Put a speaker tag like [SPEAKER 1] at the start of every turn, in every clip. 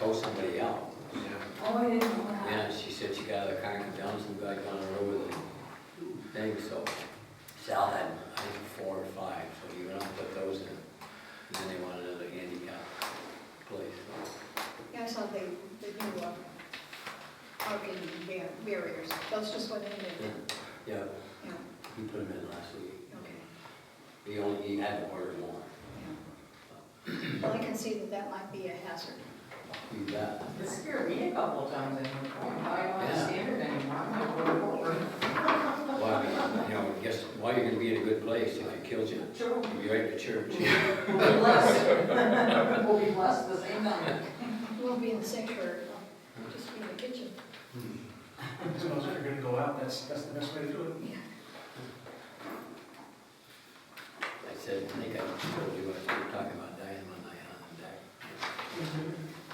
[SPEAKER 1] tow somebody out.
[SPEAKER 2] Oh, I didn't know that.
[SPEAKER 1] Yeah, she said she got out of the car and come down, some guy on the road with a thing, so Sal had, I think, 4 or 5, so he went out and put those in. And then they wanted another handicap place, so.
[SPEAKER 3] Yeah, I saw the new parking barriers, those just went in there.
[SPEAKER 1] Yeah,
[SPEAKER 3] Yeah,
[SPEAKER 1] he put them in last week.
[SPEAKER 3] okay.
[SPEAKER 1] He had to order more.
[SPEAKER 3] Yeah. Well, I can see that that might be a hazard.
[SPEAKER 1] You bet.
[SPEAKER 2] It scared me a couple of times, I went, oh, I don't
[SPEAKER 1] Yeah.
[SPEAKER 2] understand it anymore, I'm not going forward.
[SPEAKER 1] Well, I mean, you know, I guess, why you're gonna be in a good place if it kills you?
[SPEAKER 2] Sure.
[SPEAKER 1] You'll be right to church.
[SPEAKER 2] We'll be blessed. We'll be blessed at the same time.
[SPEAKER 3] We'll be in the sanctuary, just be in the kitchen.
[SPEAKER 4] I suppose if you're gonna go out, that's the best way to do it.
[SPEAKER 3] Yeah.
[SPEAKER 1] I said, I think I told you, I was talking about dying one night on the deck.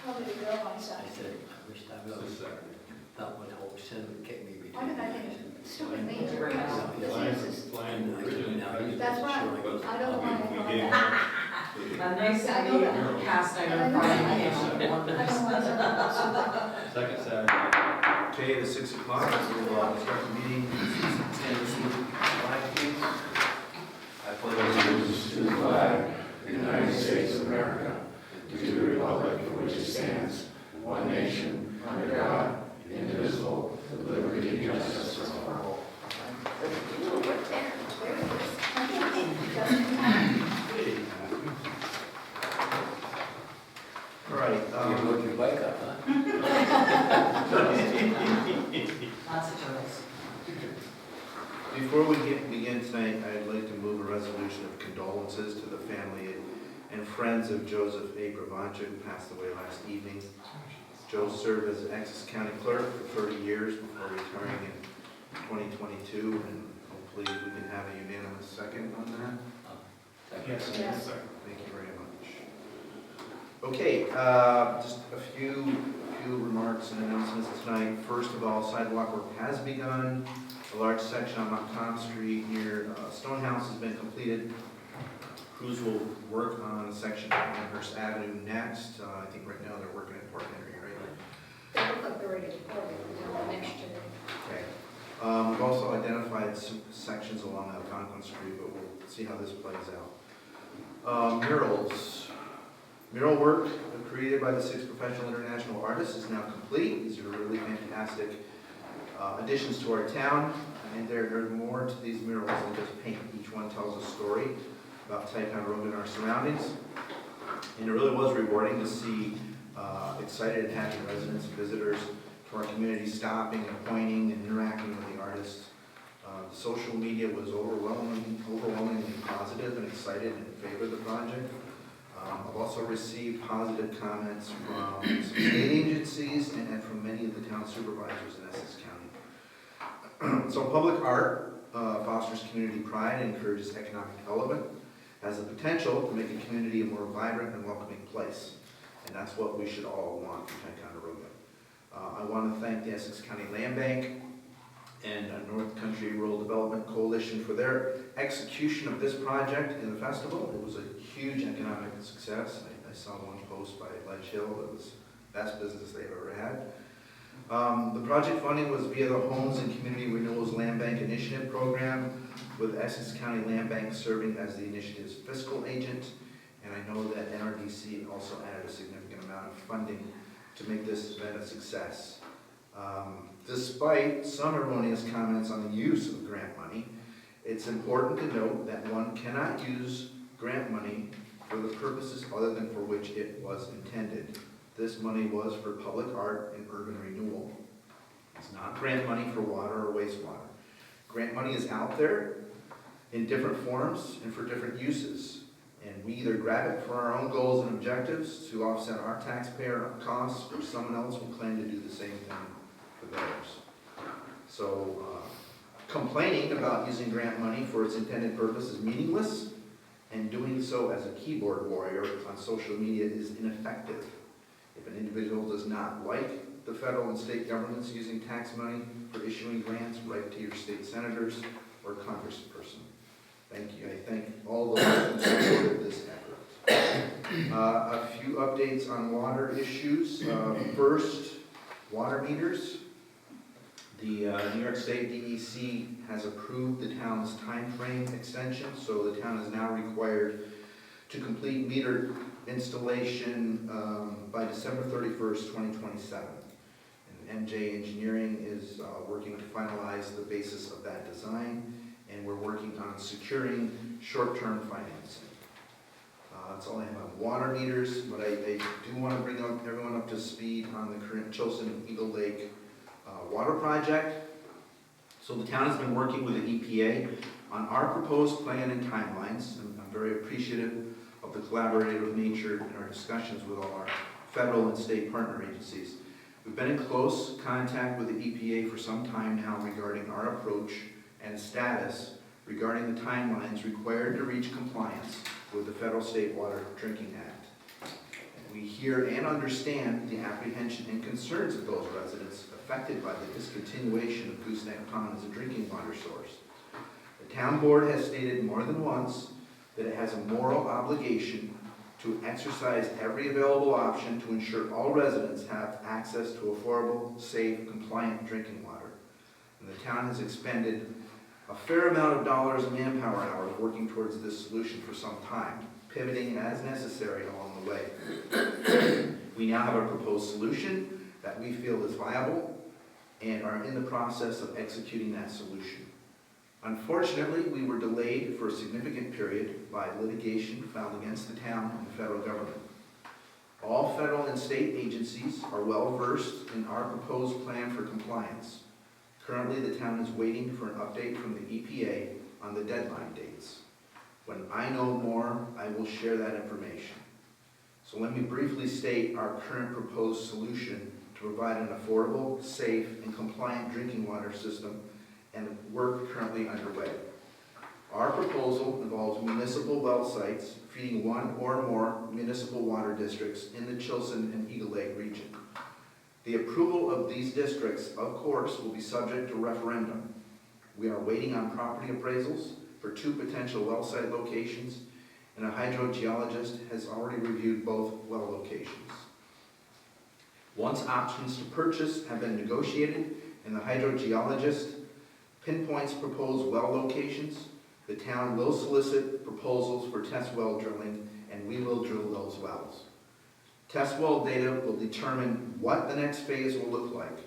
[SPEAKER 3] How did it go on
[SPEAKER 1] I
[SPEAKER 3] Saturday?
[SPEAKER 1] said, I wish I was, thought what whole sin would kick me between.
[SPEAKER 3] Why did I think stupid names
[SPEAKER 1] Yeah,
[SPEAKER 3] are
[SPEAKER 1] yeah.
[SPEAKER 3] diseases?
[SPEAKER 1] And I couldn't- now he's
[SPEAKER 3] That's
[SPEAKER 1] been
[SPEAKER 3] right.
[SPEAKER 1] showing-
[SPEAKER 3] I don't know why I thought that.
[SPEAKER 2] A nice
[SPEAKER 3] I know that.
[SPEAKER 2] cast
[SPEAKER 3] I
[SPEAKER 2] iron
[SPEAKER 3] know
[SPEAKER 2] frying
[SPEAKER 3] that.
[SPEAKER 2] pan.
[SPEAKER 3] I don't know why I thought that.
[SPEAKER 5] Second Saturday.
[SPEAKER 6] Okay, the 6 o'clock, we'll start the meeting. Stand and salute the flag, please. I pledge allegiance
[SPEAKER 7] To the flag of the United States of America, and to the republic for which it stands, one nation, under God, indivisible, with liberty and justice for all.
[SPEAKER 6] All right.
[SPEAKER 1] You load your bike up, huh?
[SPEAKER 2] Lots of turtles.
[SPEAKER 6] Before we begin tonight, I'd like to move a resolution of condolences to the family and friends of Joseph A. Bravacha, who passed away last evening. Joe served as Essex County Clerk for 30 years before retiring in 2022, and hopefully we can have a unanimous second on that.
[SPEAKER 4] Yes,
[SPEAKER 3] Yes.
[SPEAKER 4] sir.
[SPEAKER 6] Thank you very much. Okay, just a few remarks and announcements tonight. First of all, sidewalk work has begun. A large section on Mount Tom Street near Stonehouse has been completed. Crews will work on a section on Amherst Avenue next. I think right now they're working at Port Henry, right?
[SPEAKER 3] They look like they're ready to pour it next year.
[SPEAKER 6] Okay. We've also identified some sections along Algonquin Street, but we'll see how this plays out. Murals. Mural work created by the 6 professional international artists is now complete. These are really fantastic additions to our town, and there are more to these murals than just paint. Each one tells a story about Ticonderoga and our surroundings, and it really was rewarding to see excited and happy residents and visitors to our community stopping and pointing and interacting with the artists. The social media was overwhelmingly positive and excited in favor of the project. I've also received positive comments from some state agencies and from many of the town supervisors in Essex County. So public art fosters community pride and encourages economic development, has the potential to make a community a more vibrant and welcoming place. And that's what we should all want for Ticonderoga. I want to thank the Essex County Land Bank and North Country Rural Development Coalition for their execution of this project in the festival. It was a huge economic success. I saw one post by Ledge Hill that was the best business they've ever had. The project funding was via the Homes and Community Renewals Land Bank Initiative Program, with Essex County Land Bank serving as the initiative's fiscal agent. And I know that NRDC also added a significant amount of funding to make this event a success. Despite some erroneous comments on the use of grant money, it's important to note that one cannot use grant money for the purposes other than for which it was intended. This money was for public art and urban renewal. It's not grant money for water or wastewater. Grant money is out there in different forms and for different uses. And we either grab it for our own goals and objectives to offset our taxpayer costs, or someone else will claim to do the same thing for theirs. So complaining about using grant money for its intended purpose is meaningless, and doing so as a keyboard warrior on social media is ineffective. If an individual does not like the federal and state governments using tax money for issuing grants, write to your state senators or congressperson. Thank you. I thank all those who supported this effort. A few updates on water issues. First, water meters. The New York State DEC has approved the town's time frame extension, so the town is now required to complete meter installation by December 31st, 2027. And MJ Engineering is working to finalize the basis of that design, and we're working on securing short-term financing. That's all I have on water meters, but I do want to bring everyone up to speed on the current Chilson Eagle Lake water project. So the town has been working with the EPA on our proposed plan and timelines. And I'm very appreciative of the collaborative nature in our discussions with all our federal and state partner agencies. We've been in close contact with the EPA for some time now regarding our approach and status regarding the timelines required to reach compliance with the Federal State Water Drinking Act. We hear and understand the apprehension and concerns of those residents affected by the discontinuation of Gooseneck Pond as a drinking water source. The town board has stated more than once that it has a moral obligation to exercise every available option to ensure all residents have access to affordable, safe, compliant drinking water. And the town has expended a fair amount of dollars and manpower hours working towards this solution for some time, pivoting as necessary along the way. We now have a proposed solution that we feel is viable and are in the process of executing that solution. Unfortunately, we were delayed for a significant period by litigation filed against the town and the federal government. All federal and state agencies are well versed in our proposed plan for compliance. Currently, the town is waiting for an update from the EPA on the deadline dates. When I know more, I will share that information. So let me briefly state our current proposed solution to provide an affordable, safe, and compliant drinking water system and work currently underway. Our proposal involves municipal well sites feeding one or more municipal water districts in the Chilson and Eagle Lake region. The approval of these districts, of course, will be subject to referendum. We are waiting on property appraisals for 2 potential well site locations, and a hydrogeologist has already reviewed both well locations. Once options to purchase have been negotiated and the hydrogeologist pinpoints proposed well locations, the town will solicit proposals for test well drilling, and we will drill those wells. Test well data will determine what the next phase will look like.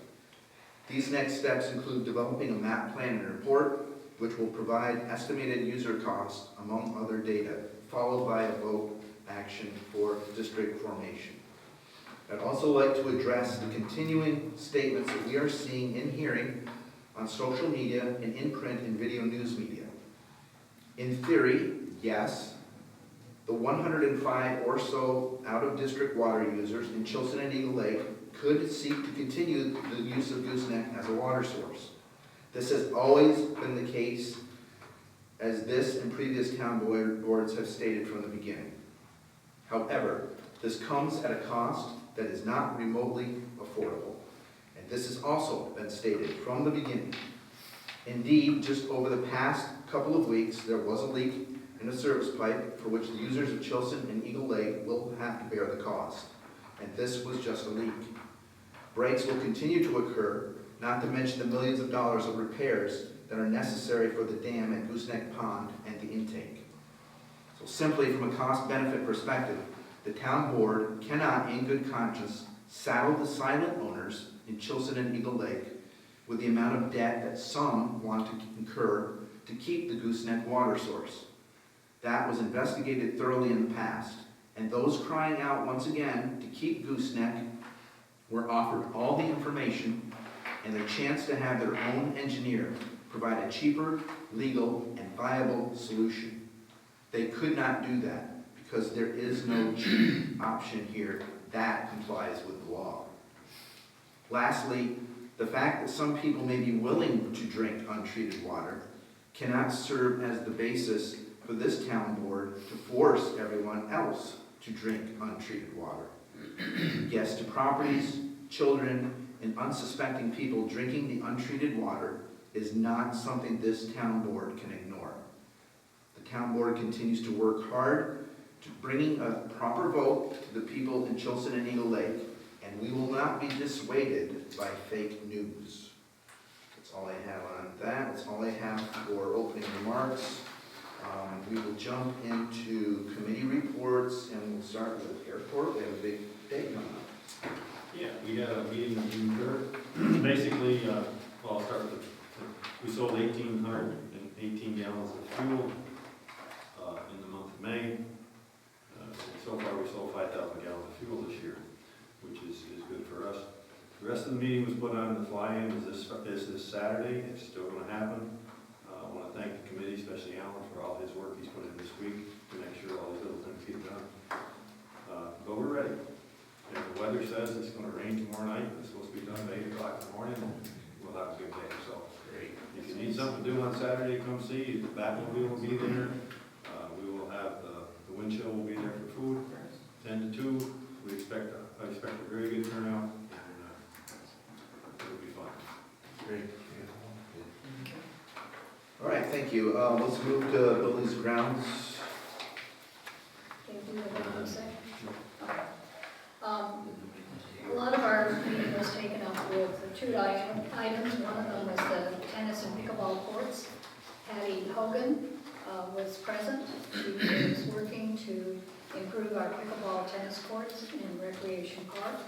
[SPEAKER 6] These next steps include developing a map plan and report, which will provide estimated user costs, among other data, followed by a vote action for district formation. I'd also like to address the continuing statements that we are seeing in hearing on social media and in print and video news media. In theory, yes, the 105 or so out-of-district water users in Chilson and Eagle Lake could seek to continue the use of Gooseneck as a water source. This has always been the case, as this and previous town boards have stated from the beginning. However, this comes at a cost that is not remotely affordable, and this has also been stated from the beginning. Indeed, just over the past couple of weeks, there was a leak in a service pipe for which the users of Chilson and Eagle Lake will have to bear the cost, and this was just a leak. Breaks will continue to occur, not to mention the millions of dollars of repairs that are necessary for the dam at Gooseneck Pond and the intake. So simply from a cost-benefit perspective, the town board cannot, in good conscience, saddle the silent owners in Chilson and Eagle Lake with the amount of debt that some want to incur to keep the Gooseneck water source. That was investigated thoroughly in the past, and those crying out once again to keep Gooseneck were offered all the information and the chance to have their own engineer provide a cheaper, legal, and viable solution. They could not do that because there is no cheap option here that complies with the law. Lastly, the fact that some people may be willing to drink untreated water cannot serve as the basis for this town board to force everyone else to drink untreated water. Guests to properties, children, and unsuspecting people drinking the untreated water is not something this town board can ignore. The town board continues to work hard bringing a proper vote to the people in Chilson and Eagle Lake, and we will not be dissuaded by fake news. That's all I have on that. That's all I have for opening remarks. We will jump into committee reports, and we'll start with airport. We have a big day coming up.
[SPEAKER 5] Yeah, we had a meeting on June 3rd. Basically, well, I'll start with, we sold 1,818 gallons of fuel in the month of May. So far, we sold 5,000 gallons of fuel this year, which is good for us. The rest of the meeting was put on, the fly-in is this Saturday. It's still going to happen. I want to thank the committee, especially Alan, for all his work he's put in this week to make sure all these little things get done. But we're ready. And the weather says it's going to rain tomorrow night. It's supposed to be done by 8 o'clock in the morning. We'll have a good day. So if you need something to do on Saturday, come see. The Batmobile will be there. We will have the wind chill will be there for food. 10 to 2. I expect a very good turnout. And it'll be fun.
[SPEAKER 6] Great. All right, thank you. Let's move to buildings and grounds.
[SPEAKER 3] Can you do that in a second? Okay. A lot of our meeting was taken up with the two items. One of them was the tennis and pickleball courts. Patty Hogan was present. She was working to improve our pickleball tennis courts in Recreation Park.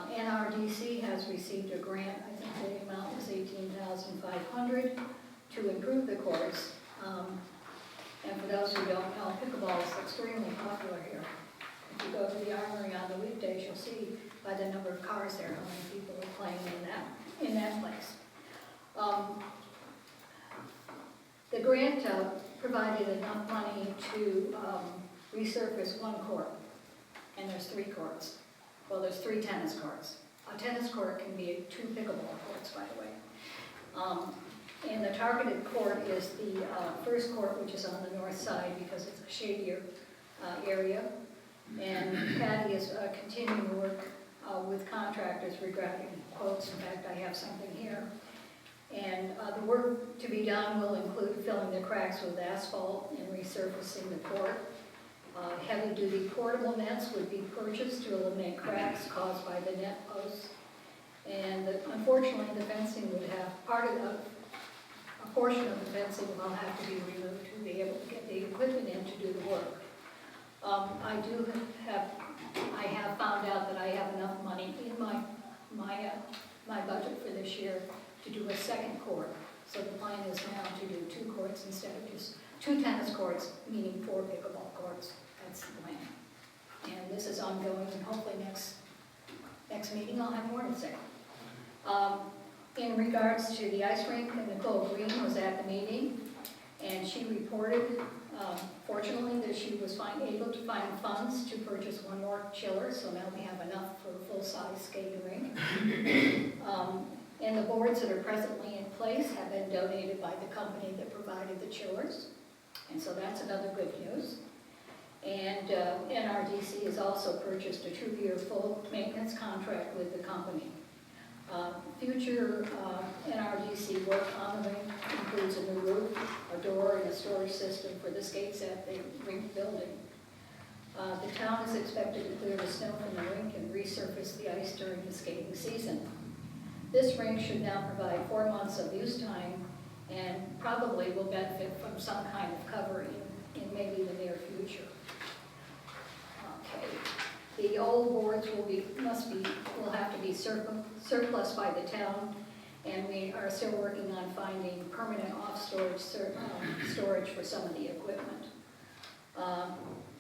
[SPEAKER 3] NRDC has received a grant. I think the amount was $18,500 to improve the courts. And for those who don't know, pickleball is extremely popular here. If you go to the Armory on the weekdays, you'll see by the number of cars there how many people are playing in that place. The grant provided enough money to resurface one court, and there's 3 courts. Well, there's 3 tennis courts. A tennis court can be 2 pickleball courts, by the way. And the targeted court is the first court, which is on the north side because it's a shadier area. And Patty is continuing to work with contractors regarding quotes. In fact, I have something here. And the work to be done will include filling the cracks with asphalt and resurfacing the court. Heavy-duty portable nets would be purchased to eliminate cracks caused by the net posts. And unfortunately, the fencing would have a portion of the fencing will have to be removed to be able to get the equipment in to do the work. I have found out that I have enough money in my budget for this year to do a second court. So the plan is now to do 2 courts instead of just 2 tennis courts, meaning 4 pickleball courts. That's the plan. And this is ongoing, and hopefully next meeting I'll have more to say. In regards to the ice rink, Nicole Green was at the meeting, and she reported, fortunately, that she was able to find funds to purchase 1 more chiller, so now we have enough for a full-size skating rink. And the boards that are presently in place have been donated by the company that provided the chillers, and so that's another good news. And NRDC has also purchased a 2-year full maintenance contract with the company. Future NRDC work on the rink includes a new roof, a door, and a storage system for the skates at the rink building. The town is expected to clear the snow from the rink and resurface the ice during the skating season. This rink should now provide 4 months of use time and probably will benefit from some kind of cover in maybe the near future. Okay. The old boards will have to be surplus by the town, and we are still working on finding permanent off-storage storage for some of the equipment.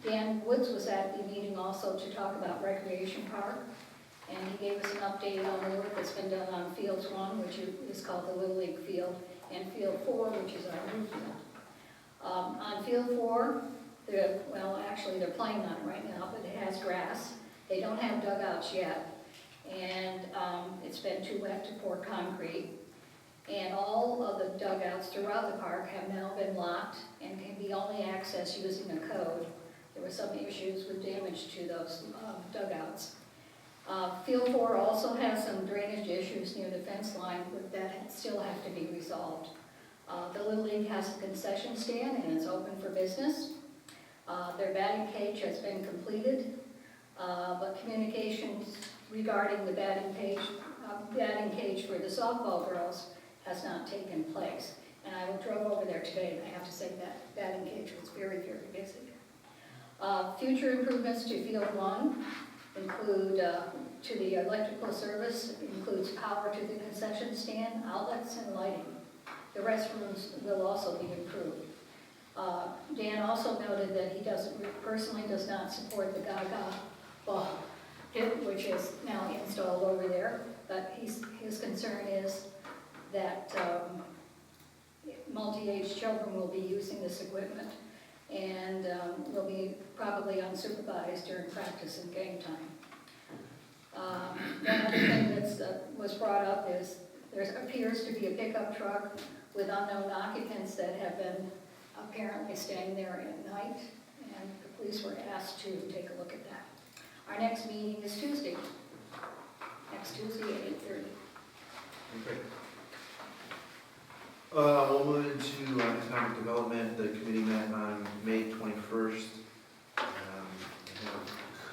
[SPEAKER 3] Dan Woods was at the meeting also to talk about Recreation Park, and he gave us an update on the work that's been done on Fields 1, which is called the Little League Field, and Field 4, which is our new field. On Field 4, they're playing on it right now, but it has grass. They don't have dugouts yet, and it's been too wet to pour concrete. And all of the dugouts throughout the park have now been locked and can be only accessed using a code. There were some issues with damage to those dugouts. Field 4 also has some drainage issues near the fence line that still have to be resolved. The Little League has a concession stand and it's open for business. Their batting cage has been completed, but communications regarding the batting cage for the softball girls has not taken place. And I drove over there today, and I have to say that batting cage was very, very busy. Future improvements to Field 1 include, to the electrical service, includes power to the concession stand, outlets, and lighting. The restrooms will also be improved. Dan also noted that he personally does not support the Gaga ball pit, which is now installed over there, but his concern is that multi-age children will be using this equipment and will be probably unsupervised during practice and game time. One other thing that was brought up is there appears to be a pickup truck with unknown occupants that have been apparently staying there at night, and the police were asked to take a look at that. Our next meeting is Tuesday, next Tuesday at 8:30.
[SPEAKER 6] Okay. We'll move into economic development. The committee met on May 21st. I have a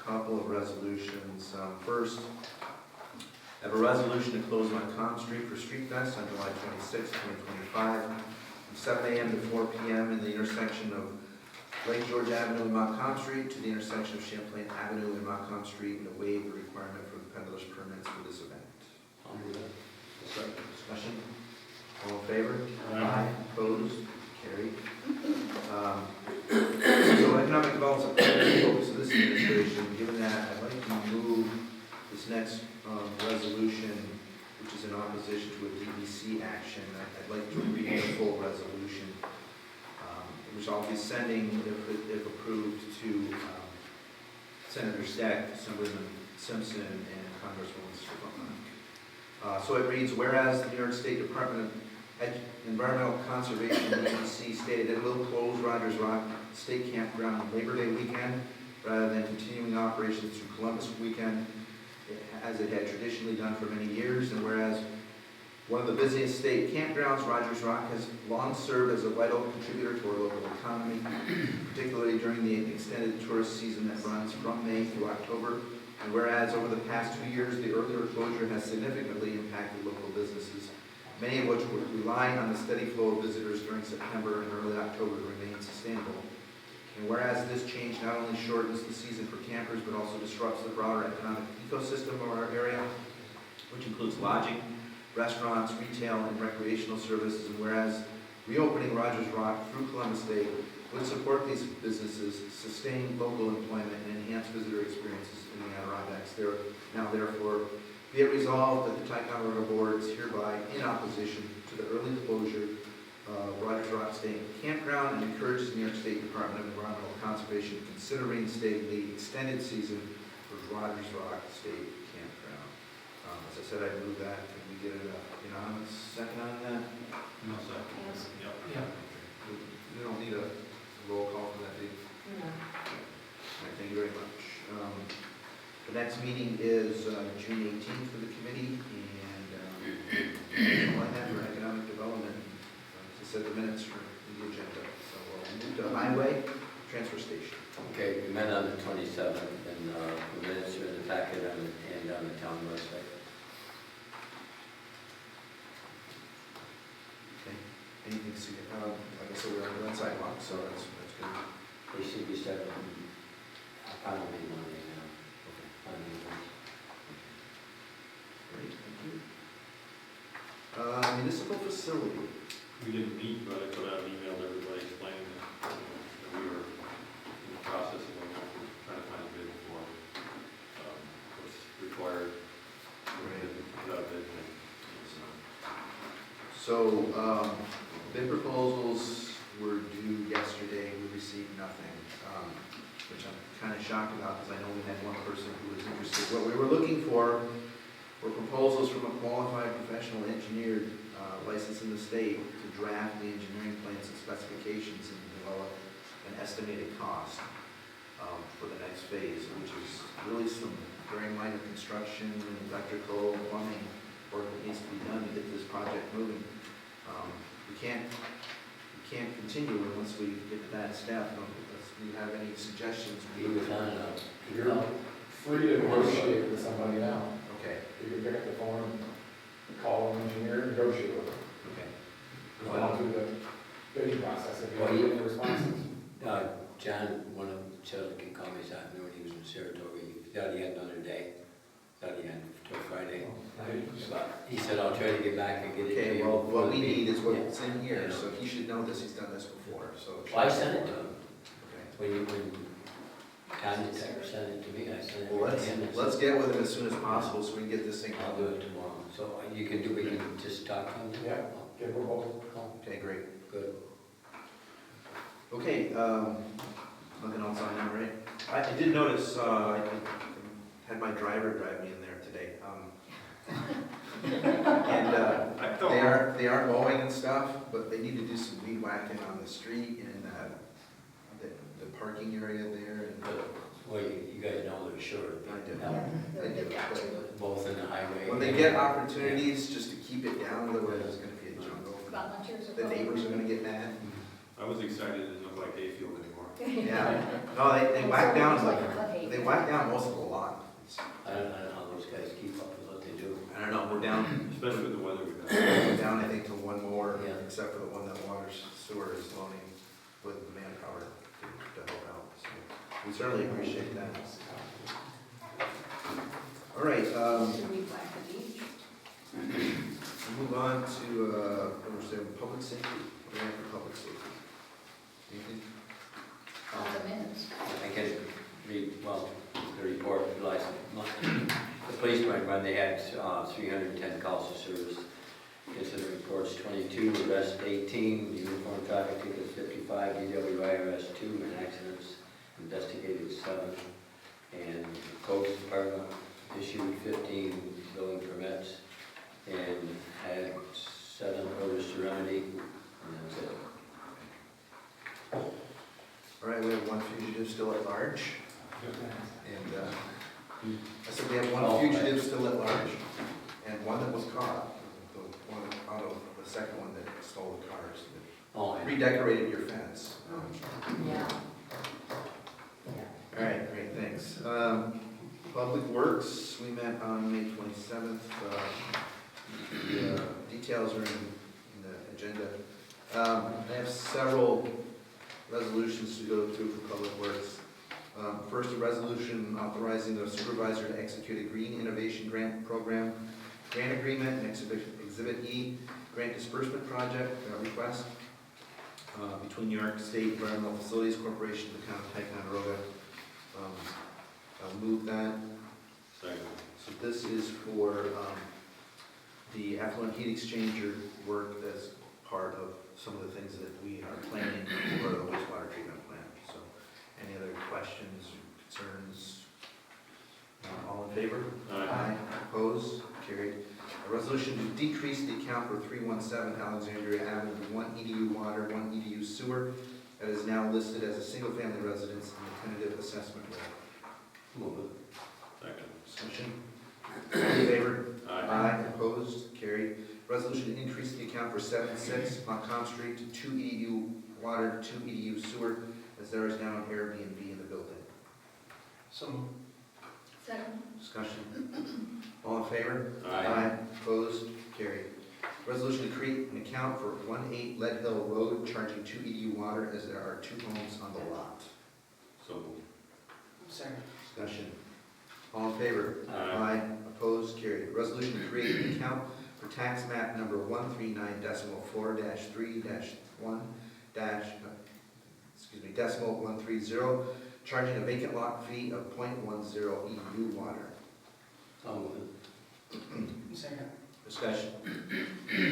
[SPEAKER 6] couple of resolutions. First, I have a resolution to close Montcalm Street for Street Fest on July 26, 2025, from 7 a.m. to 4 p.m. in the intersection of Lake George Avenue and Montcalm Street to the intersection of Champlain Avenue and Montcalm Street, and a waive the requirement for the peddler's permits for this event.
[SPEAKER 1] I'll do that.
[SPEAKER 6] Second discussion. All in favor?
[SPEAKER 5] Aye.
[SPEAKER 6] Opposed? Carried. So economic development is the focus of this administration. Given that, I'd like to move this next resolution, which is in opposition to a DEC action. I'd like to read the full resolution, which I'll be sending, if approved, to Senator Stack, Assemblyman Simpson, and Congresswoman Stefanik. So it reads, whereas the New York State Department of Environmental Conservation, DEC, stated it will close Rogers Rock State Campground on Labor Day weekend rather than continuing operations through Columbus weekend, as it had traditionally done for many years, and whereas one of the busiest state campgrounds, Rogers Rock, has long served as a vital contributor to our local economy, particularly during the extended tourist season that runs from May through October. And whereas over the past 2 years, the earlier closure has significantly impacted local businesses, many of which would rely on the steady flow of visitors during September and early October to remain sustainable. And whereas this change not only shortens the season for campers, but also disrupts the broader economic ecosystem of our area, which includes lodging, restaurants, retail, and recreational services. And whereas reopening Rogers Rock through Columbus Day would support these businesses, sustain local employment, and enhance visitor experiences in the Adirondacks. Therefore, be it resolved that the Ticonderoga Board is hereby in opposition to the early closure of Rogers Rock State Campground and encourages the New York State Department of Environmental Conservation to consider reinstating the extended season for Rogers Rock State Campground. As I said, I move that. Can we get a unanimous second on that?
[SPEAKER 5] No, second.
[SPEAKER 3] Yes.
[SPEAKER 5] Yep.
[SPEAKER 4] Yeah.
[SPEAKER 6] We don't need a roll call for that, do you?
[SPEAKER 2] No.
[SPEAKER 6] All right, thank you very much. The next meeting is June 18th for the committee, and all I have for economic development, as I said, the minutes for the agenda. So we'll move to highway, transfer station.
[SPEAKER 1] Okay, we met on the 27th, and the minutes are in the packet and on the town website.
[SPEAKER 6] Okay. Anything significant? Like I said, we're on that sidewalk, so that's good.
[SPEAKER 1] They should be starting probably Monday now.
[SPEAKER 6] Great, thank you. Municipal facility.
[SPEAKER 5] We didn't meet, but I put out an email to everybody explaining that we were in the process of trying to find a bid for what's required. Without a bid.
[SPEAKER 6] So, bid proposals were due yesterday. We received nothing, which I'm kind of shocked about because I know we had one person who was interested. What we were looking for were proposals from a qualified professional engineer licensed in the state to draft the engineering plans and specifications and develop an estimated cost for the next phase, which is really some very minor construction and electrical, plumbing work that needs to be done to get this project moving. We can't continue once we get to that step. Do you have any suggestions?
[SPEAKER 1] He was on, he
[SPEAKER 7] You're
[SPEAKER 1] called,
[SPEAKER 7] free to negotiate with somebody now.
[SPEAKER 6] Okay,
[SPEAKER 7] You can pick up the phone, call an engineer, and negotiate with them.
[SPEAKER 6] okay.
[SPEAKER 7] Go on through the bidding process if you
[SPEAKER 1] Well,
[SPEAKER 7] don't
[SPEAKER 1] he-
[SPEAKER 7] get any responses.
[SPEAKER 1] John, one of the children can call me this afternoon, he was in Saratoga, he thought he had another day, thought he had till Friday. But he said, I'll try to get back and get it to
[SPEAKER 6] Okay,
[SPEAKER 1] you.
[SPEAKER 6] well,
[SPEAKER 1] before
[SPEAKER 6] what
[SPEAKER 1] the
[SPEAKER 6] we need
[SPEAKER 1] meeting."
[SPEAKER 6] is what's in here, so he should know this, he's done this before, so.
[SPEAKER 1] Well, I sent it to him,
[SPEAKER 6] Okay.
[SPEAKER 1] when Tom Decker sent it to me, I sent it
[SPEAKER 6] Well,
[SPEAKER 1] to him. and
[SPEAKER 6] let's get with him as soon as possible so we can get this thing.
[SPEAKER 1] I'll do it tomorrow, so you can do, we can just talk to him?
[SPEAKER 7] Yeah. Get a proposal.
[SPEAKER 6] Okay, great.
[SPEAKER 1] Good.
[SPEAKER 6] Okay, nothing else on that, right? I did notice, I had my driver drive me in there today. And
[SPEAKER 5] I thought.
[SPEAKER 6] they are mowing and stuff, but they need to do some weed whacking on the street and the parking area there. And
[SPEAKER 1] Well, you guys know they're short.
[SPEAKER 6] I do.
[SPEAKER 1] Help,
[SPEAKER 3] They've got to.
[SPEAKER 1] both in the highway.
[SPEAKER 6] when they get opportunities, just to keep it down, otherwise it's gonna be a jungle.
[SPEAKER 3] Volunteers are.
[SPEAKER 6] The neighbors are gonna get mad.
[SPEAKER 5] I was excited, it didn't look like hayfield anymore.
[SPEAKER 6] Yeah, no, they whack down, they whack down most of the lot.
[SPEAKER 1] I don't know how those guys keep up with what they do.
[SPEAKER 6] I don't know, we're down,
[SPEAKER 5] Especially with the weather we've had.
[SPEAKER 6] we're down, I think, to one more,
[SPEAKER 1] Yeah.
[SPEAKER 6] except for the one that water sewer is loaning with manpower to help out. So we certainly appreciate that. All right,
[SPEAKER 2] Should we whack the beach?
[SPEAKER 6] we'll move on to, public safety, grant for public safety. Anything?
[SPEAKER 3] All the minutes.
[SPEAKER 1] I can read, well, the report for last month. The police department, they had 310 calls to service. Incident reports 22, arrest 18, uniform traffic tickets 55, DWI arrest 2, and accidents investigated 7. And the codes department issued 15 building permits and had 7 orders to remedy, and that's it.
[SPEAKER 6] All right, we have one fugitive still at large, and I said we have one
[SPEAKER 1] Oh,
[SPEAKER 6] fugitive still at large, and one that was caught, the one out of the second one that stole the cars,
[SPEAKER 1] Oh,
[SPEAKER 6] that
[SPEAKER 1] and
[SPEAKER 6] redecorated your fence.
[SPEAKER 2] Yeah.
[SPEAKER 6] All right, great, thanks. Public Works, we met on May 27th. The details are in the agenda. I have several resolutions to go through for Public Works. First, a resolution authorizing the supervisor to execute a Green Innovation Grant Program grant agreement and Exhibit E grant disbursement project request between New York State Environmental Facilities Corporation and the Town of Ticonderoga. I'll move that.
[SPEAKER 5] Second.
[SPEAKER 6] So this is for the effluent heat exchanger work that's part of some of the things that we are planning for the wastewater treatment plant. So any other questions, concerns? All in favor?
[SPEAKER 5] Aye.
[SPEAKER 6] Opposed? Carried. A resolution to decrease the account for 317 Alexandria Avenue, 1 EDU water, 1 EDU sewer, that is now listed as a single-family residence in the tentative assessment role.
[SPEAKER 1] move it.
[SPEAKER 5] Second.
[SPEAKER 6] Discussion? All in favor?
[SPEAKER 5] Aye.
[SPEAKER 6] Opposed? Carried. Resolution to increase the account for 76 Montcalm Street to 2 EDU water, 2 EDU sewer, as there is now an Airbnb in the building.
[SPEAKER 4] So,
[SPEAKER 3] Second.
[SPEAKER 6] Discussion? All in favor?
[SPEAKER 5] Aye.
[SPEAKER 6] Opposed? Carried. Resolution to create an account for 18 Lead Hill Road, charging 2 EDU water, as there are 2 homes on the lot.
[SPEAKER 5] So moved.
[SPEAKER 4] second.
[SPEAKER 6] Discussion? All in favor?
[SPEAKER 5] Aye.
[SPEAKER 6] Opposed? Carried. Resolution to create an account for tax map number 139.4-3-1-decimal 130, charging a vacant lot fee of 0.10 EDU water.
[SPEAKER 1] I'll move it.
[SPEAKER 4] Second.
[SPEAKER 6] Discussion.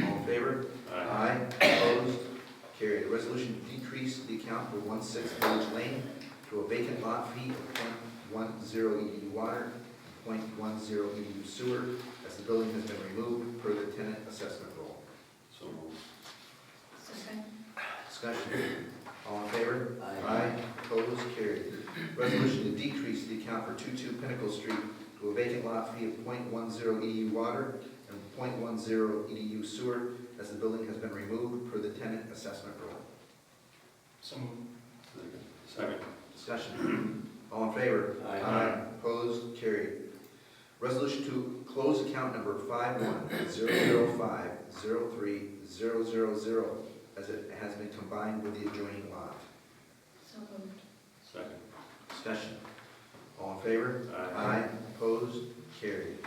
[SPEAKER 6] All in favor?
[SPEAKER 5] Aye.
[SPEAKER 6] Opposed? Carried. A resolution to decrease the account for 16 Village Lane to a vacant lot fee of 0.10 EDU water and 0.10 EDU sewer, as the building has been removed per the tenant assessment role.
[SPEAKER 5] So moved.
[SPEAKER 3] Second.
[SPEAKER 6] Discussion. All in favor?
[SPEAKER 1] Aye.
[SPEAKER 6] Opposed? Carried. Resolution to decrease the account for 22 Pinnacle Street to a vacant lot fee of 0.10 EDU water and 0.10 EDU sewer, as the building has been removed per the tenant assessment role.
[SPEAKER 4] So moved.
[SPEAKER 5] Second.
[SPEAKER 6] Discussion. All in favor?
[SPEAKER 1] Aye.
[SPEAKER 6] Opposed? Carried. Resolution to close account number 51-005-03-000 as it has been combined with the adjoining lot.
[SPEAKER 3] So moved.
[SPEAKER 5] Second.
[SPEAKER 6] Discussion. All in favor?
[SPEAKER 5] Aye.
[SPEAKER 6] Opposed? Carried.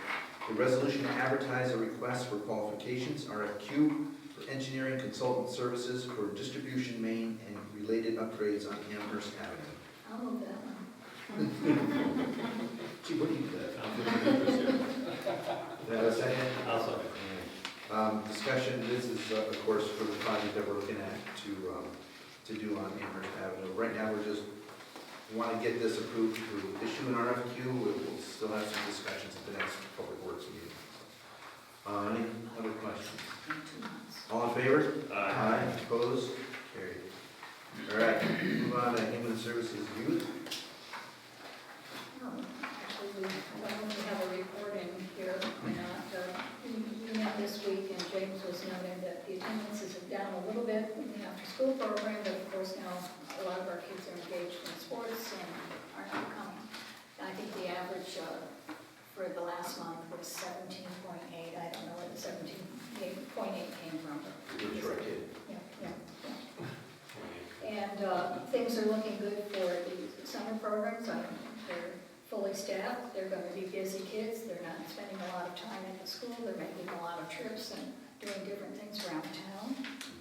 [SPEAKER 6] The resolution to advertise a request for qualifications, RFQ, for engineering consultant services for distribution main and related upgrades on Amherst Avenue.
[SPEAKER 3] I'll move that one.
[SPEAKER 6] Gee, what do you got?
[SPEAKER 5] Conflict of interest here.
[SPEAKER 6] Do I have a second?
[SPEAKER 5] I'll second.
[SPEAKER 6] Discussion, this is, of course, for the project that we're looking at to do on Amherst Avenue. Right now, we want to get this approved through issue an RFQ. We'll still have some discussions at the next Public Works meeting. Any other questions?
[SPEAKER 3] 2 months.
[SPEAKER 6] All in favor?
[SPEAKER 5] Aye.
[SPEAKER 6] Opposed? Carried. All right, move on to Human Services Youth.
[SPEAKER 3] Actually, we don't only have a report in here, we met this week, and James was noting that the attendance is down a little bit in the after-school program, but of course now a lot of our kids are engaged in sports and are not coming. And I think the average for the last month was 17.8. I don't know where the 17.8 came from.
[SPEAKER 6] You're short kid.
[SPEAKER 3] Yeah. And things are looking good for the summer programs. They're fully staffed. They're going to be busy kids. They're not spending a lot of time at the school. They're making a lot of trips and doing different things around town,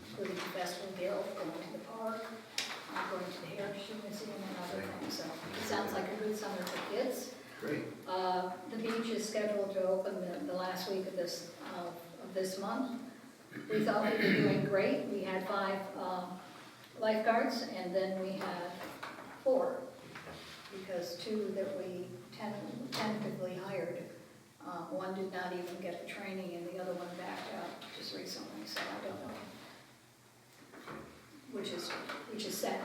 [SPEAKER 3] including the Festival Guild, going to the park, going to the Heritage Museum and other things. So it sounds like a good summer for kids.
[SPEAKER 6] Great.
[SPEAKER 3] The beach is scheduled to open the last week of this month. We thought we were doing great. We had 5 lifeguards, and then we had 4, because 2 that we tentatively hired. One did not even get the training, and the other one backed out just recently, so I don't know. Which is sad.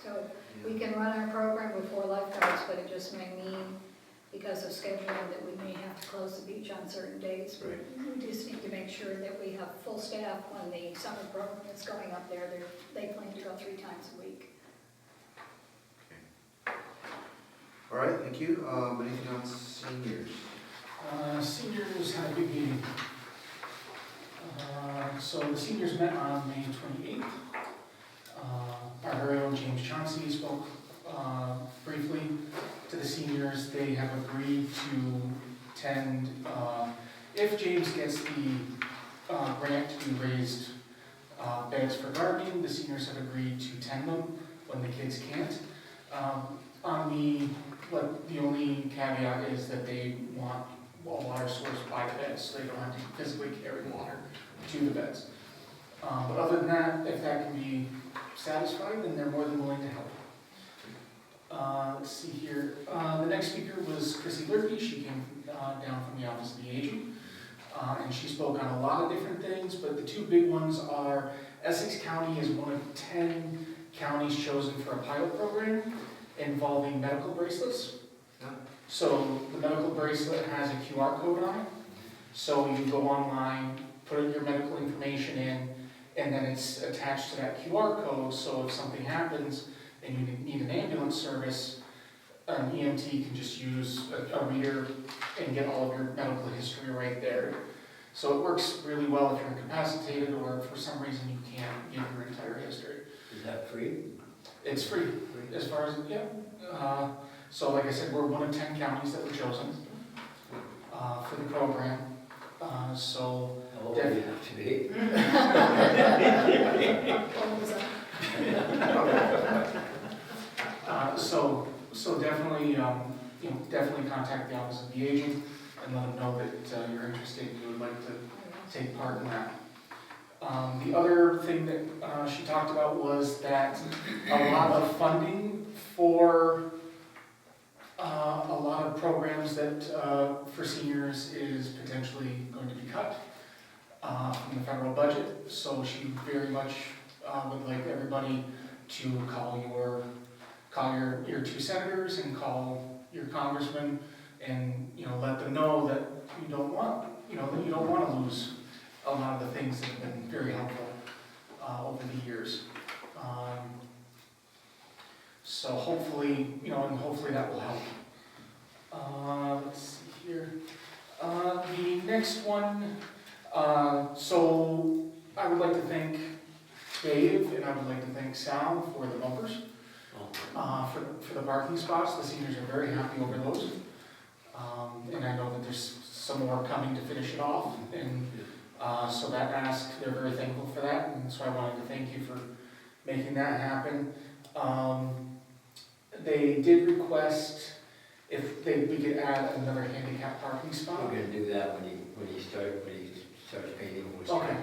[SPEAKER 3] So we can run our program with 4 lifeguards, but it just may mean, because of scheduling, that we may have to close the beach on certain days.
[SPEAKER 6] Right.
[SPEAKER 3] We just need to make sure that we have full staff when the summer program is going up there. They plan to go 3 times a week.
[SPEAKER 6] All right, thank you. Anything on seniors?
[SPEAKER 4] Seniors had a big meeting. So the seniors met on May 28th. Our very own James Chauncey spoke briefly to the seniors. They have agreed to attend, if James gets the grant to raise beds for gardening, the seniors have agreed to attend them when the kids can't. The only caveat is that they want a water source by the beds, so they don't have to physically carry water to the beds. But other than that, if that can be satisfied, then they're more than willing to help. Let's see here. The next speaker was Chrissy Lurkey. She came down from the Office of the Aging, and she spoke on a lot of different things, but the 2 big ones are Essex County is one of 10 counties chosen for a pilot program involving medical bracelets.
[SPEAKER 6] Yeah.
[SPEAKER 4] So the medical bracelet has a QR code on it. So you go online, put your medical information in, and then it's attached to that QR code. So if something happens and you need an ambulance service, an EMT can just use a reader and get all of your medical history right there. So it works really well if you're incapacitated or if for some reason you can't give your entire history.
[SPEAKER 1] Is that free?
[SPEAKER 4] It's free, as far as, yeah. So like I said, we're one of 10 counties that were chosen for the program. So
[SPEAKER 1] How old do you have to be?
[SPEAKER 3] What was that?
[SPEAKER 4] So definitely, definitely contact the Office of the Aging and let them know that you're interested and you would like to take part in that. The other thing that she talked about was that a lot of funding for a lot of programs that for seniors is potentially going to be cut from the federal budget. So she very much would like everybody to call your 2 senators and call your congressman and let them know that you don't want to lose a lot of the things that have been very helpful over the years. So hopefully, and hopefully that will help. Let's see here. The next one, so I would like to thank Dave and I would like to thank Sal for the bumpers, for the parking spots. The seniors are very happy over those. And I know that there's some more coming to finish it off. And so that ask, they're very thankful for that. And so I wanted to thank you for making that happen. They did request if we could add another handicap parking
[SPEAKER 1] We're
[SPEAKER 4] spot.
[SPEAKER 1] gonna do that when he starts painting.
[SPEAKER 4] Okay,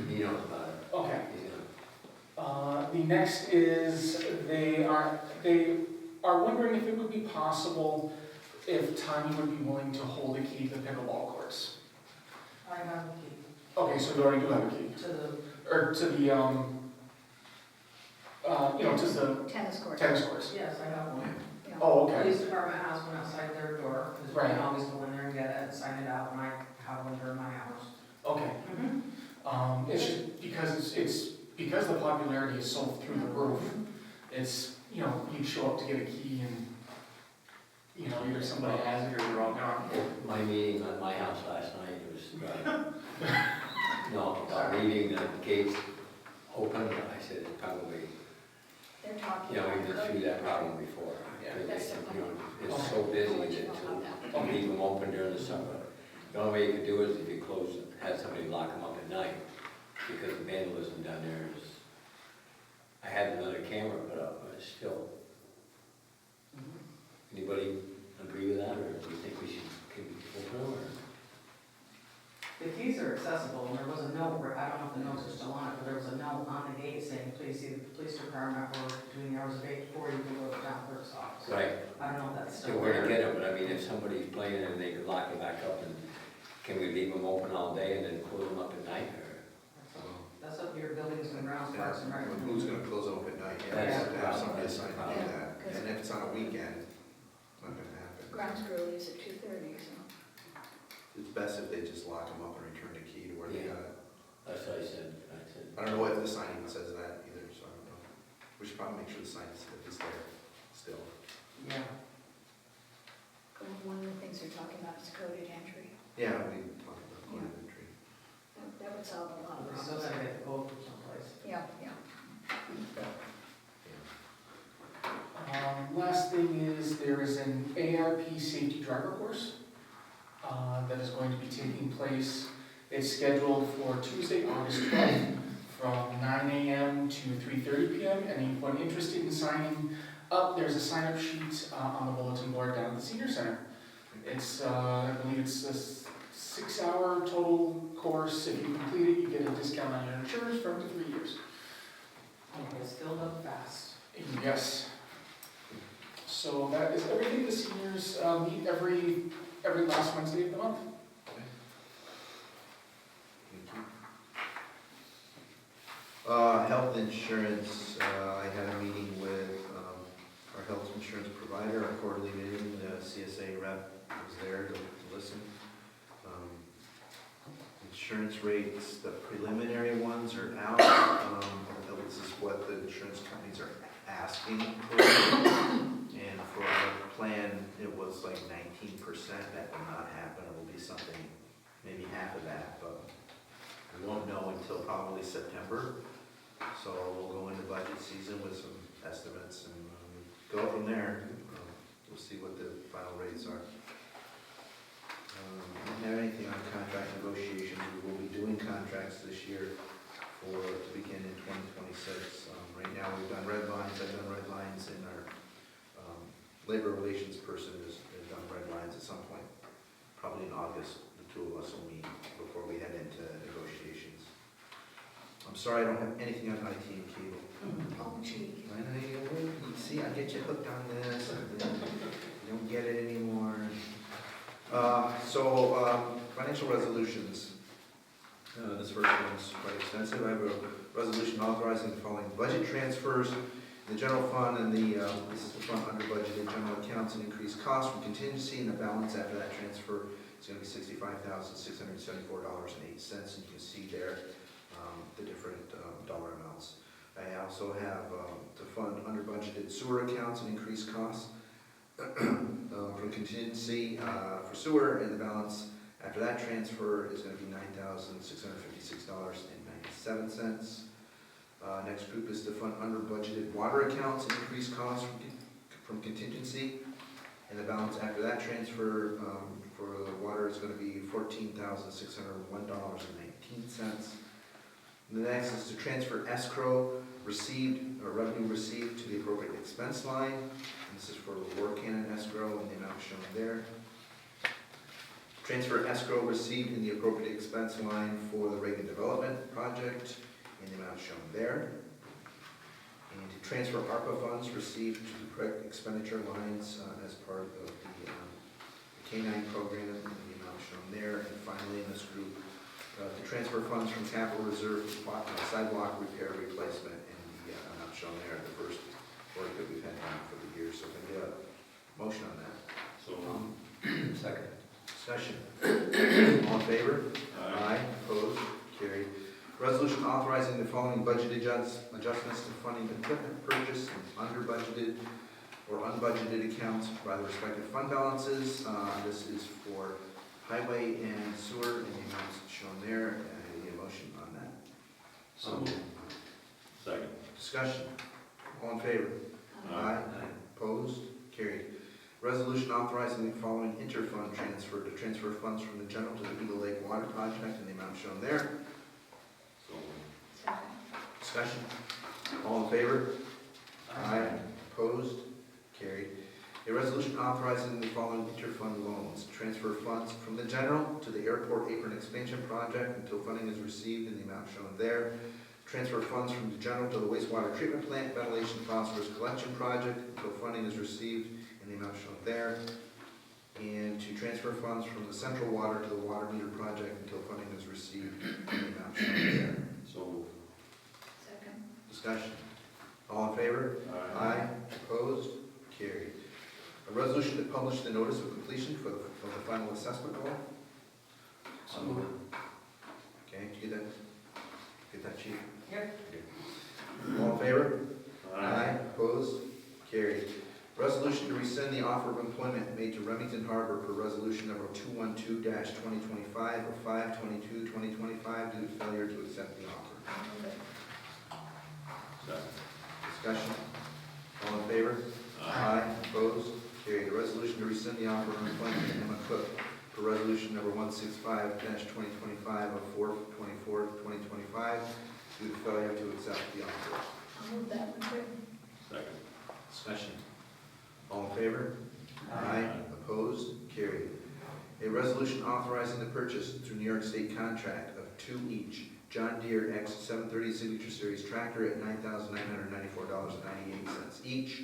[SPEAKER 1] He knows about it.
[SPEAKER 4] okay.
[SPEAKER 1] He's gonna,
[SPEAKER 4] The next is they are wondering if it would be possible if Tanya would be willing to hold a key to the pickleball courts.
[SPEAKER 2] I have a key
[SPEAKER 4] Okay, so you already do have a key.
[SPEAKER 2] to the,
[SPEAKER 4] Or to the, to the
[SPEAKER 3] Tennis court.
[SPEAKER 4] tennis courts.
[SPEAKER 2] yes, I have one.
[SPEAKER 3] Yeah.
[SPEAKER 4] Oh, okay.
[SPEAKER 2] Police department has one outside their door, because we
[SPEAKER 4] Right.
[SPEAKER 2] can always go in there and get it, sign it out, and I have one for my house.
[SPEAKER 4] Okay. It's just because because the popularity is so through the roof, it's, you show up to get a key and, either somebody has it or you're all gone.
[SPEAKER 1] my meeting on my house last night was, leaving the gates open, I said, it's probably,
[SPEAKER 3] They're talking.
[SPEAKER 1] we've been through that problem before.
[SPEAKER 4] Yeah.
[SPEAKER 3] That's the
[SPEAKER 1] It's so busy
[SPEAKER 3] I'll let you
[SPEAKER 1] that
[SPEAKER 3] know about that.
[SPEAKER 1] to leave them open during the summer. The only way you could do it is if you had somebody lock them up at night, because the vandalism down there is, I had another camera put up, but it's still, anybody agree with that, or do you think we should open them, or?
[SPEAKER 2] The keys are accessible, and there was a note, I don't know if the notes are still on it, but there was a note on the gate saying, please see the police department, or between the hours of 8 to 4, you can go to the town clerk's office.
[SPEAKER 1] Right,
[SPEAKER 2] I don't know if that's
[SPEAKER 1] so
[SPEAKER 2] still
[SPEAKER 1] where to
[SPEAKER 2] there.
[SPEAKER 1] get them, but I mean, if somebody's playing and they could lock it back up, and can we leave them open all day and then close them up at night, or?
[SPEAKER 2] That's up to your buildings and grounds, parks and rec.
[SPEAKER 6] Who's gonna close them up at night? You
[SPEAKER 1] That's
[SPEAKER 6] have to have
[SPEAKER 1] the
[SPEAKER 6] somebody
[SPEAKER 1] problem.
[SPEAKER 6] assigned to do that.
[SPEAKER 3] Yeah.
[SPEAKER 6] And if it's on a weekend, it's not gonna happen.
[SPEAKER 3] Grounds crew leaves at 2:30, so.
[SPEAKER 6] It's best if they just lock them up and return the key to where they
[SPEAKER 1] Yeah.
[SPEAKER 6] got it.
[SPEAKER 1] That's what I said.
[SPEAKER 6] I don't know if the sign even says that either, so I don't know. We should probably make sure the sign is there still.
[SPEAKER 2] Yeah.
[SPEAKER 3] One of the things they're talking about is coded entry.
[SPEAKER 6] Yeah, we talked about code entry.
[SPEAKER 3] That would solve a lot of
[SPEAKER 2] We still
[SPEAKER 3] problems.
[SPEAKER 2] gotta get the code from someplace.
[SPEAKER 3] Yeah, yeah.
[SPEAKER 4] Last thing is there is an ARP safety driver course that is going to be taking place. It's scheduled for Tuesday, August 12th from 9 a.m. to 3:30 p.m. Anyone interested in signing up, there's a sign-up sheet on the bulletin board down at the senior center. It's, I believe it's a 6-hour total course. If you complete it, you get a discount on your insurance for up to 3 years.
[SPEAKER 2] Okay, it's filled up fast.
[SPEAKER 4] Yes. So that is everything. The seniors meet every last Wednesday of the month.
[SPEAKER 6] Health insurance, I had a meeting with our health insurance provider, our quarterly meeting, the CSA rep was there to listen. Insurance rates, the preliminary ones are out. This is what the insurance companies are asking for. And for our plan, it was like 19%. That will not happen. It will be something, maybe half of that, but we won't know until probably September. So we'll go into budget season with some estimates and go from there. We'll see what the final rates are. I don't have anything on contract negotiations. We will be doing contracts this year to begin in 2026. Right now, we've done red lines. I've done red lines, and our labor relations person has done red lines at some point. Probably in August, the two of us will meet before we head into negotiations. I'm sorry I don't have anything on IT and cable.
[SPEAKER 3] Oh, gee.
[SPEAKER 6] I know you see, I get you hooked on this, and then you don't get it anymore. Financial resolutions. This first one's quite extensive. I have a resolution authorizing the following budget transfers. The general fund and this is the fund under budgeted general accounts and increased costs from contingency, and the balance after that transfer is going to be $65,674.08. And you can see there the different dollar amounts. I also have to fund under budgeted sewer accounts and increased costs from contingency for sewer, and the balance after that transfer is going to be $9,656.97. Next group is to fund under budgeted water accounts and increased costs from contingency, and the balance after that transfer for the water is going to be $14,601.19. The next is to transfer escrow received, or revenue received, to the appropriate expense line. And this is for war cannon escrow and the amount shown there. Transfer escrow received in the appropriate expense line for the Reagan Development Project in the amount shown there. And to transfer ARPA funds received to the correct expenditure lines as part of the K-9 program in the amount shown there. And finally, in this group, to transfer funds from capital reserve for sidewalk repair replacement in the amount shown there, the first work that we've had done for the year. So can I get a motion on that?
[SPEAKER 5] So,
[SPEAKER 1] Second.
[SPEAKER 6] Discussion. All in favor? Aye. Opposed? Carried. Resolution authorizing the following budget adjustments to funding equipment purchase and under budgeted or unbudgeted accounts by the respective fund balances. This is for highway and sewer in the amounts shown there. I need a motion on that.
[SPEAKER 5] so moved. Second.
[SPEAKER 6] Discussion. All in favor? Aye. Opposed? Carried. Resolution authorizing the following interfund transfer to transfer funds from the general to the Eagle Lake Water Project in the amount shown there.
[SPEAKER 5] So moved.
[SPEAKER 3] Second.
[SPEAKER 6] Discussion. All in favor? Aye. Opposed? Carried. A resolution authorizing the following interfund loans. Transfer funds from the general to the airport apron expansion project until funding is received in the amount shown there. Transfer funds from the general to the wastewater treatment plant ventilation phosphorus collection project until funding is received in the amount shown there. And to transfer funds from the central water to the water meter project until funding is received in the amount shown there.
[SPEAKER 5] So moved.
[SPEAKER 3] Second.
[SPEAKER 6] Discussion. All in favor? Aye. Opposed? Carried. A resolution to publish the notice of completion for the final assessment roll.
[SPEAKER 1] So moved.
[SPEAKER 6] Okay, did you get that? Get that, chief?
[SPEAKER 2] Yep.
[SPEAKER 6] All in favor? Opposed? Carried. Resolution to rescind the offer of employment made to Remington Harbor per resolution number 212-2025 or 5/22/2025 due to failure to accept the offer.
[SPEAKER 3] I'll move it.
[SPEAKER 5] Second.
[SPEAKER 6] Discussion. All in favor? Opposed? Carried. A resolution to rescind the offer of employment to Emma Cook for resolution number 165-2025 of 4/24/2025 due to failure to accept the offer.
[SPEAKER 3] I'll move that one too.
[SPEAKER 5] Second.
[SPEAKER 6] Discussion. All in favor? Opposed? Carried. A resolution authorizing the purchase through New York State contract of 2 each John Deere X730 Signature Series tractor at $9,994.98 each.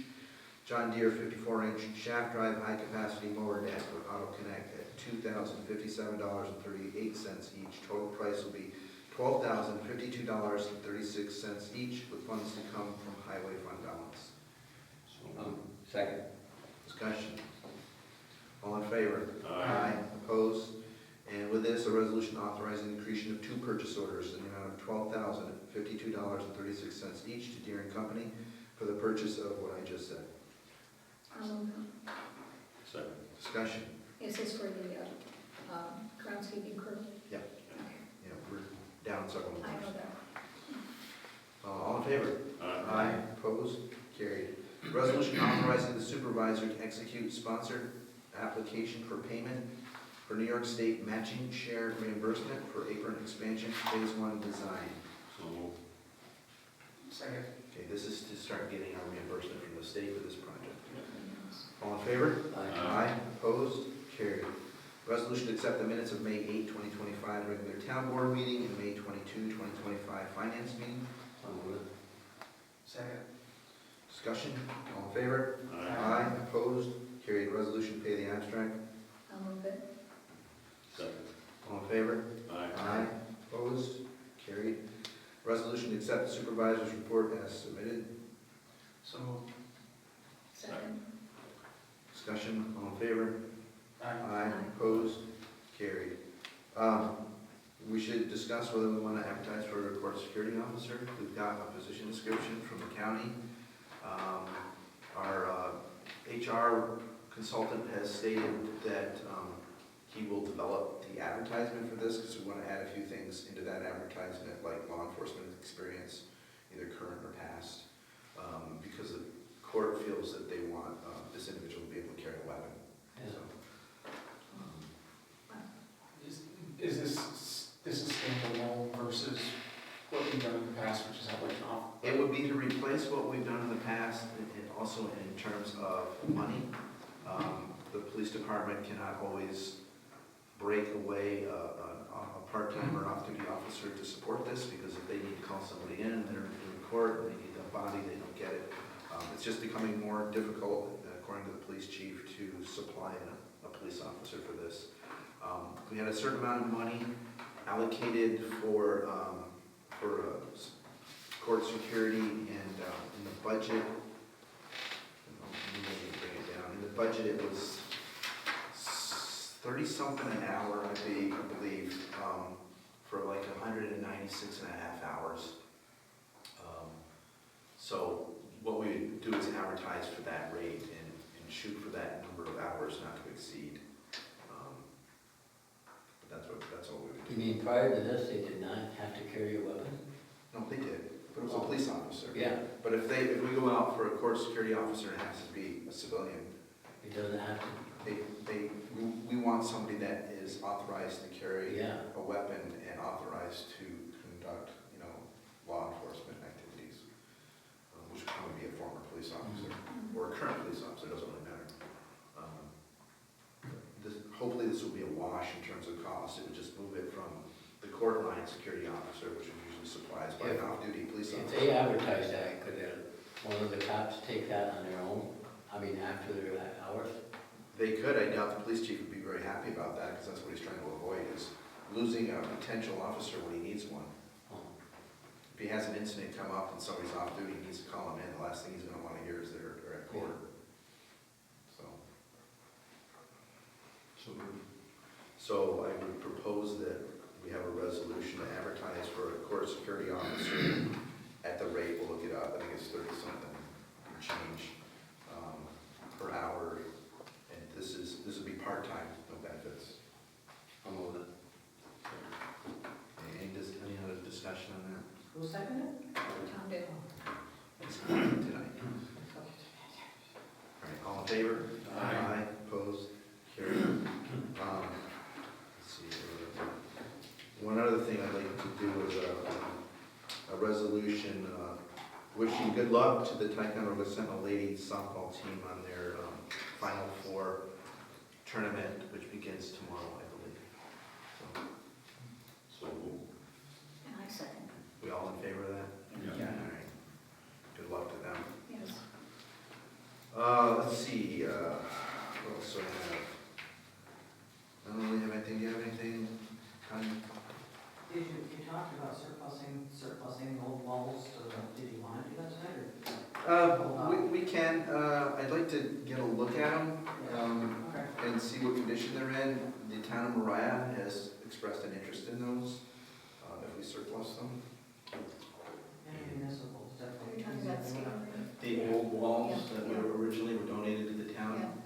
[SPEAKER 6] John Deere 54-inch shaft drive high-capacity mower deck with auto connect at $2,057.38 each. Total price will be $12,052.36 each, with funds to come from highway fund balance.
[SPEAKER 5] So moved.
[SPEAKER 1] Second.
[SPEAKER 6] Discussion. All in favor?
[SPEAKER 5] Aye.
[SPEAKER 6] Opposed? And with this, a resolution authorizing the creation of 2 purchase orders in the amount of $12,052.36 each to Deere and Company for the purchase of what I just said.
[SPEAKER 3] I'll move it.
[SPEAKER 5] Second.
[SPEAKER 6] Discussion.
[SPEAKER 3] Is this for the groundskeeping crew?
[SPEAKER 6] Yeah.
[SPEAKER 3] Okay.
[SPEAKER 6] Yeah, we're down several
[SPEAKER 3] I
[SPEAKER 6] numbers.
[SPEAKER 3] know that.
[SPEAKER 6] All in favor?
[SPEAKER 5] Aye.
[SPEAKER 6] Opposed? Carried. Resolution authorizing the supervisor to execute sponsored application for payment for New York State matching shared reimbursement for apron expansion phase 1 design.
[SPEAKER 5] So moved.
[SPEAKER 4] Second.
[SPEAKER 6] Okay, this is to start getting our reimbursement from the state for this project. All in favor?
[SPEAKER 1] Aye.
[SPEAKER 6] Opposed? Carried. Resolution to accept the minutes of May 8, 2025 regular town board meeting and May 22, 2025 finance meeting.
[SPEAKER 1] So moved.
[SPEAKER 4] Second.
[SPEAKER 6] Discussion? All in favor?
[SPEAKER 5] Aye.
[SPEAKER 6] Opposed? Carried. Resolution to pay the abstract.
[SPEAKER 3] I'll move it.
[SPEAKER 5] Second.
[SPEAKER 6] All in favor?
[SPEAKER 5] Aye.
[SPEAKER 6] Opposed? Carried. Resolution to accept the supervisor's report as submitted.
[SPEAKER 4] So moved.
[SPEAKER 3] Second.
[SPEAKER 6] Discussion? All in favor?
[SPEAKER 4] Aye.
[SPEAKER 6] Opposed? Carried. We should discuss whether we want to advertise for a court security officer. We've got a position description from the county. Our HR consultant has stated that he will develop the advertisement for this, because we want to add a few things into that advertisement, like law enforcement experience, either current or past, because the court feels that they want this individual to be able to carry a weapon.
[SPEAKER 1] Yeah.
[SPEAKER 6] So,
[SPEAKER 4] Is this is standalone versus what we've done in the past, which is have like an off?
[SPEAKER 6] it would be to replace what we've done in the past, and also in terms of money. The police department cannot always break away a part-time or off-duty officer to support this, because if they need to call somebody in, they're in court, and they need the body, they don't get it. It's just becoming more difficult, according to the police chief, to supply a police officer for this. We had a certain amount of money allocated for court security, and in the budget, let me bring it down. In the budget, it was 30-something an hour, I believe, for like 196 and a half hours. So what we do is advertise for that rate and shoot for that number of hours not to exceed. But that's all we would
[SPEAKER 1] You
[SPEAKER 6] do.
[SPEAKER 1] mean prior to this, they did not have to carry a weapon?
[SPEAKER 6] No, they did, but it was a police officer.
[SPEAKER 1] Yeah,
[SPEAKER 6] But if we go out for a court security officer, it has to be a civilian.
[SPEAKER 1] it doesn't have to,
[SPEAKER 6] We want somebody that is authorized to carry
[SPEAKER 1] yeah.
[SPEAKER 6] a weapon and authorized to conduct, law enforcement activities, which would probably be a former police officer or a current police officer, doesn't really matter. Hopefully this will be a wash in terms of cost. It would just move it from the court line security officer, which is usually supplied by an off-duty police
[SPEAKER 1] If
[SPEAKER 6] officer.
[SPEAKER 1] they advertise that, could one of the cops take that on their own? I mean, after their hours?
[SPEAKER 6] They could. I doubt the police chief would be very happy about that, because that's what he's trying to avoid, is losing a potential officer when he needs one.
[SPEAKER 1] Oh,
[SPEAKER 6] If he has an incident come up and somebody's off duty, he needs to call him in, the last thing he's gonna wanna hear is they're at court. So I would propose that we have a resolution to advertise for a court security officer at the rate, we'll look it up, I think it's 30-something and change per hour. And this would be part-time, no benefits.
[SPEAKER 1] I'll move it.
[SPEAKER 6] Any other discussion on that?
[SPEAKER 2] Who seconded?
[SPEAKER 3] Tom did.
[SPEAKER 6] Tonight. All right, all in favor?
[SPEAKER 1] Aye.
[SPEAKER 6] Opposed? Carried. Let's see. One other thing I'd like to do is a resolution wishing good luck to the Ticonderoga Sentinel Ladies softball team on their Final Four tournament, which begins tomorrow, I believe.
[SPEAKER 5] So we'll
[SPEAKER 3] And I second.
[SPEAKER 6] We all in favor of that?
[SPEAKER 5] Yeah.
[SPEAKER 6] All right. Good luck to them.
[SPEAKER 3] Yes.
[SPEAKER 6] Let's see, what else do I have? I don't really have anything. Do you have anything, Connie?
[SPEAKER 2] You talked about surplusing the old walls, did you want to do that tonight,
[SPEAKER 6] We can, I'd like to get a look at them,
[SPEAKER 2] Okay.
[SPEAKER 6] and see what condition they're in. The town of Mariah has expressed an interest in those, if we surplus them.
[SPEAKER 2] Any municipals,
[SPEAKER 3] Are
[SPEAKER 2] definitely.
[SPEAKER 3] you talking about scaling?
[SPEAKER 6] The old walls that were originally originally to the town.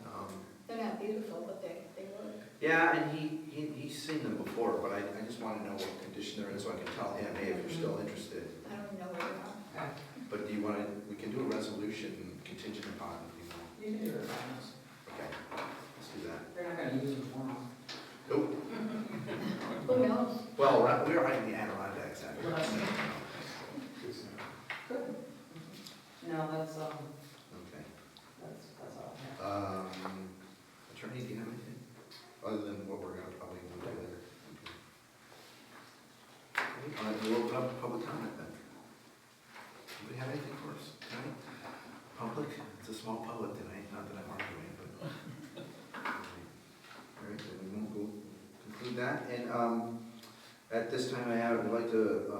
[SPEAKER 3] They're not beautiful, but they work.
[SPEAKER 6] Yeah, and he's seen them before, but I just want to know what condition they're in, so I can tell him, hey, if you're still interested.
[SPEAKER 3] I don't even know where they are.
[SPEAKER 2] Okay.
[SPEAKER 6] But do you want to, we can do a resolution contingent upon,
[SPEAKER 2] You can do it, Dennis.
[SPEAKER 6] okay, let's do that.
[SPEAKER 2] They're not gonna use them tomorrow.
[SPEAKER 6] Nope.
[SPEAKER 3] Who knows?
[SPEAKER 6] Well, we're right in the Adirondacks, actually.
[SPEAKER 2] Well, that's- Good. No, that's all I have.
[SPEAKER 6] Attorney, do you have anything, other than what we're gonna probably do later? Okay. We'll open up to public comment then. Do we have anything for us tonight? Public, it's a small public tonight, not that I'm arguing, but. All right, then we won't go conclude that, and, at this time I'd like to,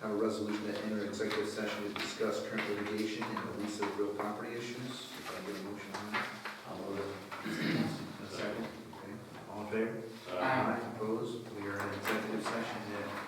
[SPEAKER 6] have a resolution to enter executive session to discuss current litigation and the lease of real property issues. If I get a motion on that.
[SPEAKER 1] I'll move it.
[SPEAKER 6] A second. Okay, all in favor?
[SPEAKER 2] Aye.
[SPEAKER 6] Opposed? We are an executive session at